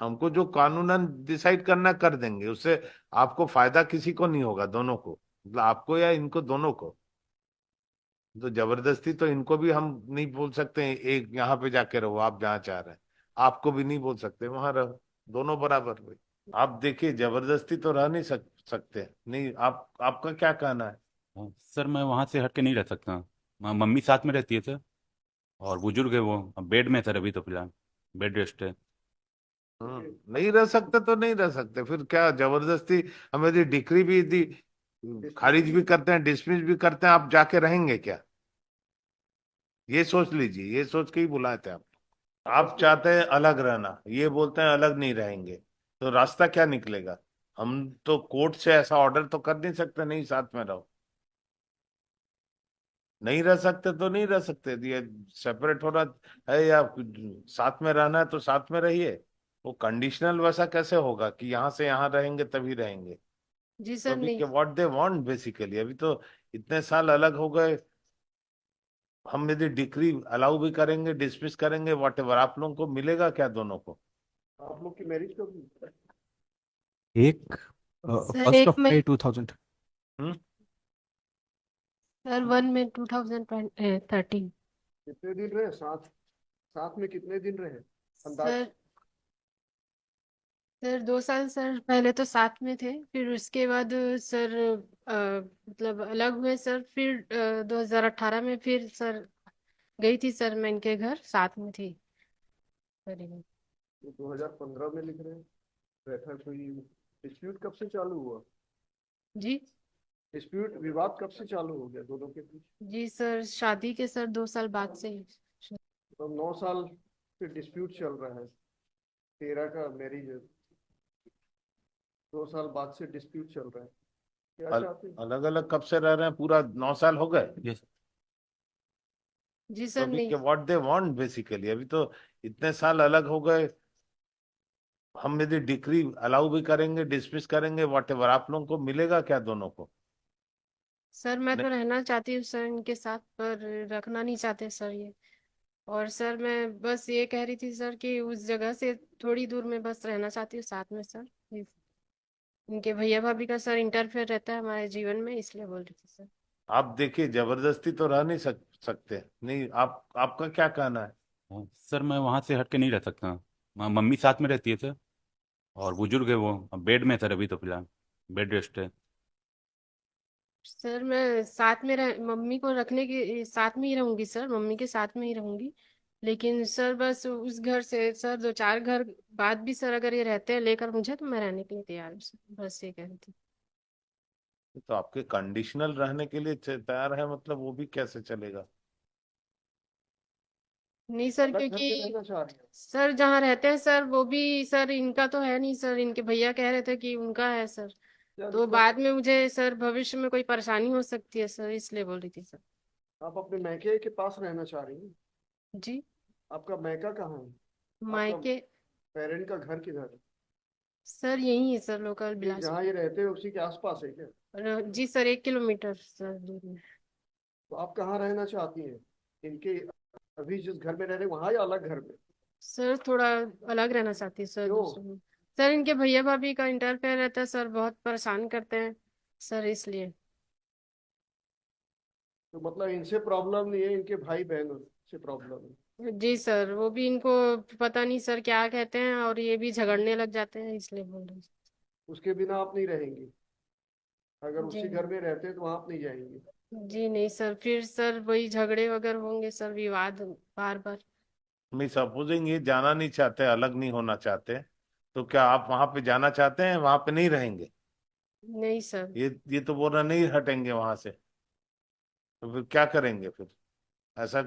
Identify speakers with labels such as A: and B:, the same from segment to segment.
A: हमको जो कानूनन डिसाइड करना कर देंगे, उससे आपको फायदा किसी को नहीं होगा, दोनों को, मतलब आपको या इनको दोनों को। तो जबरदस्ती तो इनको भी हम नहीं बोल सकते हैं, एक यहाँ पे जाके रहो आप जहाँ चाह रहे हैं, आपको भी नहीं बोल सकते वहां रहो, दोनों बराबर हुए। आप देखिए जबरदस्ती तो रह नहीं सकते, नहीं आप, आपका क्या कहना है?
B: हाँ, सर मैं वहाँ से हट के नहीं रह सकता। मम्मी साथ में रहती है सर। और बुजुर्ग है वो, अब बेड में है सर, अभी तो फिलहाल बेड रेस्ट है।
A: नहीं रह सकते तो नहीं रह सकते, फिर क्या जबरदस्ती? हमें यदि डिक्री भी यदि खारिज भी करते हैं, डिसमिस भी करते हैं, आप जाके रहेंगे क्या? ये सोच लीजिए, ये सोच के ही बुलाए थे आप चाहते हैं अलग रहना, ये बोलते हैं अलग नहीं रहेंगे, तो रास्ता क्या निकलेगा? हम तो कोर्ट से ऐसा ऑर्डर तो कर नहीं सकते नहीं साथ में रहो। नहीं रह सकते तो नहीं रह सकते, ये सेपरेट होना है या साथ में रहना है तो साथ में रहिए। वो कंडीशनल वैसा कैसे होगा कि यहाँ से यहाँ रहेंगे तभी रहेंगे?
C: जी
A: तो
C: सर
A: अभी
C: नहीं।
A: क्या व्हाट दे वांट बेसिकली, अभी तो इतने साल अलग हो गए, हम यदि डिग्री अलाउ भी करेंगे डिसमिस करेंगे वॉट एवर, आप लोगों को मिलेगा क्या दोनों को?
D: आप लोग की मैरिज कब हुई?
E: एक
C: सर
E: फर्स्ट
C: एक
E: ऑफ
C: में,
E: मई 2000।
A: हम्म।
C: सर 1 में 2013।
D: कितने दिन रहे साथ? साथ में कितने दिन रहे अंदाज?
C: सर, सर 2 साल सर पहले तो साथ में थे, फिर उसके बाद सर मतलब अलग हुए सर, फिर 2018 में फिर सर गई थी सर मैं इनके घर, साथ में थी करीबन।
D: ये 2015 में लिख रहे हैं। बैठा कोई डिस्प्यूट कब से चालू हुआ?
C: जी।
D: डिस्प्यूट विवाद कब से चालू हो गया दोनों के बीच?
C: जी सर शादी के सर 2 साल बाद से ही।
D: तो 9 साल से डिस्प्यूट चल रहा है। 13 का मैरिज है। 2 साल बाद से डिस्प्यूट चल रहा है। क्या चाहते हैं?
A: अलग अलग कब से रह रहे हैं? पूरा 9 साल हो गए?
B: ये
C: जी
A: तो
C: सर
A: अभी
C: नहीं।
A: क्या व्हाट दे वांट बेसिकली, अभी तो इतने साल अलग हो गए, हम यदि डिग्री अलाउ भी करेंगे डिसमिस करेंगे वॉट एवर, आप लोगों को मिलेगा क्या दोनों को?
C: सर मैं
A: नहीं।
C: तो रहना चाहती हूँ सर इनके साथ, पर रखना नहीं चाहते सर ये। और सर मैं बस ये कह रही थी सर कि उस जगह से थोड़ी दूर में बस रहना चाहती हूँ साथ में सर। इनके भैया भाभी का सर इंटरफेयर रहता है हमारे जीवन में, इसलिए बोल रही थी सर।
A: आप देखिए जबरदस्ती तो रह नहीं सकते, नहीं आप, आपका क्या कहना है?
B: हाँ, सर मैं वहाँ से हट के नहीं रह सकता। मम्मी साथ में रहती है सर। और बुजुर्ग है वो, अब बेड में है सर, अभी तो फिलहाल बेड रेस्ट है।
C: सर मैं साथ में रह मम्मी को रखने के साथ में ही रहूंगी सर, मम्मी के साथ में ही रहूंगी। लेकिन सर बस उस घर से सर 2-4 घर बाद भी सर अगर ये रहते हैं लेकर मुझे, तो मैं रहने के लिए तैयार हूँ सर, बस ये कह रही थी।
A: तो आपके कंडीशनल रहने के लिए तैयार है, मतलब वो भी कैसे चलेगा?
C: नहीं सर,
D: अलग घर पे
C: क्योंकि
D: रहना चाह रहे हैं?
C: सर जहाँ रहते हैं सर वो भी सर इनका तो है नहीं सर, इनके भैया कह रहे थे कि उनका है सर।
D: क्या
C: तो
D: दिक्कत है?
C: बाद में मुझे सर भविष्य में कोई परेशानी हो सकती है सर, इसलिए बोल रही थी सर।
D: आप अपने मैके के पास रहना चाह रही हैं?
C: जी।
D: आपका मैका कहाँ है? आपका
C: मायके
D: पेरेंट का घर किधर है?
C: सर यही है सर, लोकल
D: ये जहाँ
C: बिलासपुर।
D: ये रहते हैं उसी के आसपास है क्या?
C: जी सर 1 किलोमीटर सर दूर में।
D: तो आप कहाँ रहना चाहती हैं? इनके अभी जिस घर में रह रहे हैं वहां या अलग घर में?
C: सर थोड़ा अलग रहना चाहती है सर,
D: क्यों?
C: दूसरे में। सर इनके भैया भाभी का इंटरफेयर रहता है सर, बहुत परेशान करते हैं सर, इसलिए।
D: तो मतलब इनसे प्रॉब्लम नहीं है, इनके भाई बहनों से प्रॉब्लम है?
C: जी सर, वो भी इनको पता नहीं सर क्या कहते हैं, और ये भी झगड़ने लग जाते हैं, इसलिए बोल रहे
D: उसके बिना आप नहीं रहेंगी? अगर
C: हैं। जी
D: उसी घर में रहते हैं तो वहां आप नहीं जाएंगी?
C: जी नहीं सर, फिर सर वही झगड़े वगैरह होंगे सर, विवाद बार बार।
A: मैं सपोजिंग ये जाना नहीं चाहते, अलग नहीं होना चाहते, तो क्या आप वहां पे जाना चाहते हैं, वहां पे नहीं रहेंगे?
C: नहीं सर।
A: ये तो बोल रहा नहीं हटेंगे वहां से, तो फिर क्या करेंगे फिर? ऐसा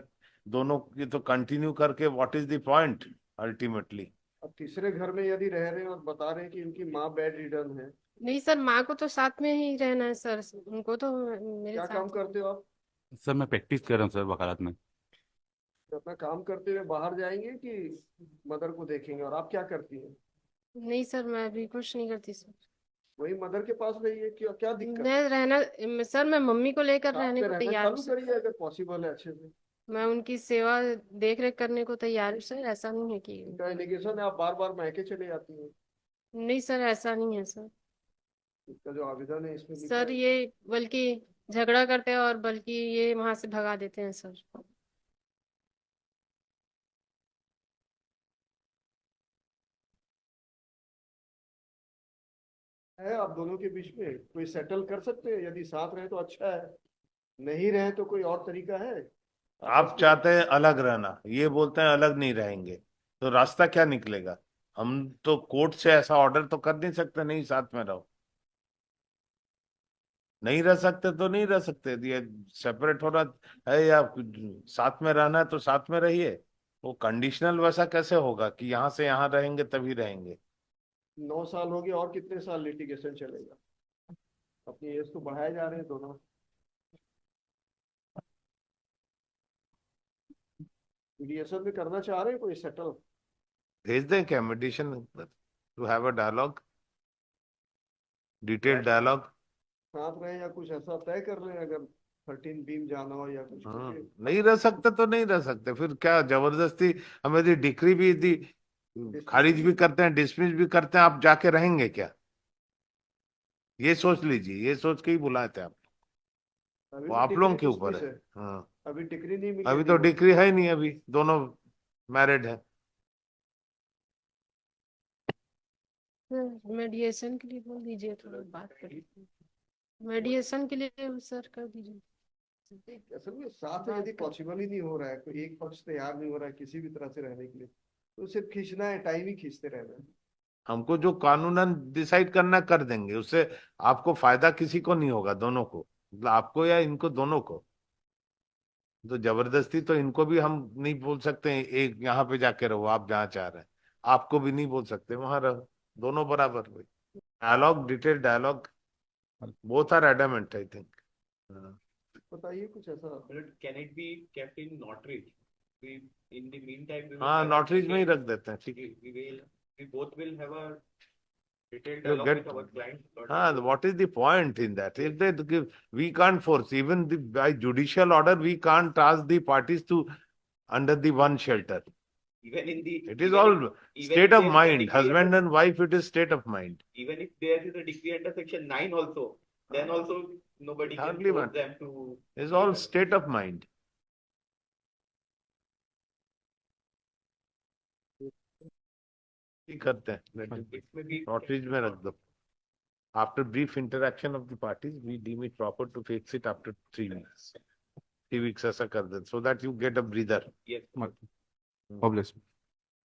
A: दोनों ये तो कंटिन्यू करके what is the point ultimately?
D: अब तीसरे घर में यदि रह रहे हैं और बता रहे हैं कि इनकी माँ बेड रिडन है।
C: नहीं सर, माँ को तो साथ में ही रहना है सर, उनको तो मेरे
D: क्या काम
C: साथ।
D: करते हो आप?
B: सर मैं प्रैक्टिस कर रहा हूँ सर वकालत में।
D: तो अपना काम करते हुए बाहर जाएंगे कि मदर को देखेंगे? और आप क्या करती हैं?
C: नहीं सर, मैं अभी कुछ नहीं करती सर।
D: वही मदर के पास रहिए, क्या क्या दिक्कत
C: मैं रहना, सर मैं मम्मी को लेकर
D: है? साथ
C: रहने
D: में
C: को
D: रहना
C: तैयार हूँ
D: चालू
C: सर।
D: करिए अगर पॉसिबल है अच्छे से।
C: मैं उनकी सेवा देख रेख करने को तैयार हूँ सर, ऐसा नहीं है कि
D: इनका एलिगेशन है आप बार बार मायके चले जाती हैं।
C: नहीं सर, ऐसा नहीं है सर।
D: इसका जो आवेदन है इसमें लिखा
C: सर
D: है।
C: ये बल्कि झगड़ा करते हैं और बल्कि ये वहां से भगा देते हैं सर।
D: आप दोनों के बीच में कोई सेटल कर सकते हैं, यदि साथ रहे तो अच्छा है, नहीं रहे तो कोई और तरीका है आपस
A: आप
D: में?
A: चाहते हैं अलग रहना, ये बोलते हैं अलग नहीं रहेंगे, तो रास्ता क्या निकलेगा? हम तो कोर्ट से ऐसा ऑर्डर तो कर नहीं सकते नहीं साथ में रहो। नहीं रह सकते तो नहीं रह सकते, ये सेपरेट होना है या साथ में रहना है तो साथ में रहिए। वो कंडीशनल वैसा कैसे होगा कि यहाँ से यहाँ रहेंगे तभी रहेंगे?
D: 9 साल हो गए, और कितने साल लिटिगेशन चलेगा? अपनी एज तो बढ़ाए जा रहे हैं दोनों। मीडिएशन में करना चाह रहे हैं कोई सेटल?
A: भेज दें क्या meditation to have a dialogue, detail dialogue?
D: साथ रहे या कुछ ऐसा तय कर रहे हैं, अगर 13 बीम जाना हो या कुछ, क्योंकि
A: नहीं रह सकते तो नहीं रह सकते, फिर क्या जबरदस्ती हमें डिक्री भी दी, खारिज भी करते हैं, डिसमिस भी करते हैं, आप जाके रहेंगे क्या? ये सोच लीजिए, ये सोच के ही बुलाए थे आप।
D: अभी
A: वो
D: भी
A: आप
D: डिग्री
A: लोगों के ऊपर
D: डिसमिस
A: है।
D: है।
A: हाँ,
D: अभी डिग्री नहीं मिली है
A: अभी तो
D: डिवोर्स।
A: डिग्री है ही नहीं, अभी दोनों मैरिड है।
C: मेडिएशन के लिए बोल दीजिए, थोड़ा बात करिए। मेडिएशन के लिए सर कर दीजिए
D: असल में साथ में यदि पॉसिबल ही नहीं हो रहा है, कोई एक पक्ष तैयार नहीं हो रहा है किसी भी तरह से रहने के लिए, तो सिर्फ खींचना है, टाइम ही खींचते रहना है।
A: हमको जो कानूनन डिसाइड करना कर देंगे, उससे आपको फायदा किसी को नहीं होगा, दोनों को, मतलब आपको या इनको दोनों को। तो जबरदस्ती तो इनको भी हम नहीं बोल सकते हैं, एक यहाँ पे जाके रहो आप जहाँ चाह रहे हैं, आपको भी नहीं बोल सकते वहां रहो, दोनों बराबर। Dialogue, detail dialogue, both are adamant I think.
D: बताइए कुछ ऐसा।
F: But can it be kept in Northridge? We, in the meantime, we will
A: हाँ,
F: have a
A: नॉटरीज में ही
F: detailed-
A: रख देते हैं, ठीक है।
F: we both will have a detailed
A: You
F: dialogue
A: get,
F: with our client.
A: what is the point in that? If they give, we can't force, even by judicial order, we can't ask the parties to under the one shelter.
F: Even in the
A: It is
F: even
A: all
F: if- even
A: state
F: if
A: of
F: there is a
A: mind.
F: decree
A: Husband
F: under-
A: and wife, it is state of mind.
F: even if there is a decree under section 9 also, then also nobody can
A: Hardly
F: force
A: matter.
F: them to.
A: It's all state of mind. ही करते हैं,
F: It may be
A: नॉटरीज में रख दो। After brief interaction of the parties, we deem it proper to fix it after 3 weeks. 3 weeks ऐसा कर दे, so that you get a breather.
F: yes.
E: Obviously.